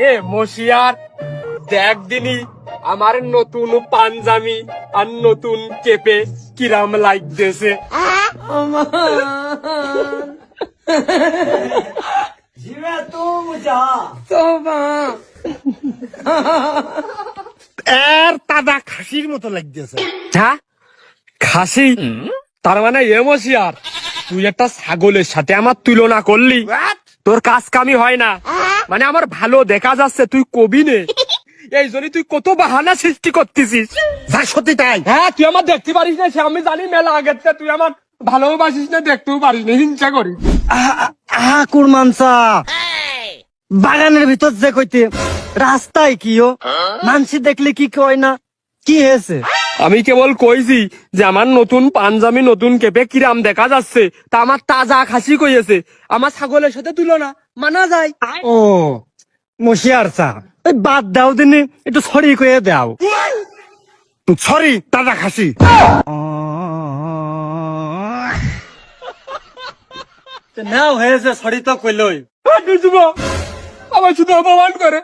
এ মশিয়ার, দেখ দিনি আমার নতুন পাঞ্জাবি আর নতুন কেপে কিরাম লাগতেছে। এর তাজা খাসির মতো লাগতেছে। হ্যাঁ, খাসি? তার মানে এ মশিয়ার, তুই একটা ছাগলের সাথে আমার তুলনা করলি? তোর কাজ কামি হয় না, মানে আমার ভালো দেখা যাচ্ছে, তুই কবি নে। এই জন্যই তুই কত বাহানা সৃষ্টি করতেছিস। যা সত্যি তাই। হ্যাঁ, তুই আমার দেখতে পারিস না, সে আমি জানি মেলা আগের থেকে তুই আমার ভালোবাসিস না, দেখতেও পারিস না, হিংসা করিস। কুরমানসা বাগানের ভিতর যে কইতে রাস্তায় কি ও মানসি দেখলে কি কয় না, কি হয়েছে? আমি কেবল কইছি যে আমার নতুন পাঞ্জাবি নতুন কেপে কিরাম দেখা যাচ্ছে, তা আমার তাজা খাসি কইয়েছে, আমার ছাগলের সাথে তুলনা মানা যায়। ও মশিয়ার চা, ওই বাদ দাও দিনে, একটু সরি কয়ে দাও। সরি, তাজা খাসি। নাও হয়েছে, সরি তো কইলই। আমার শুধু অপমান করে।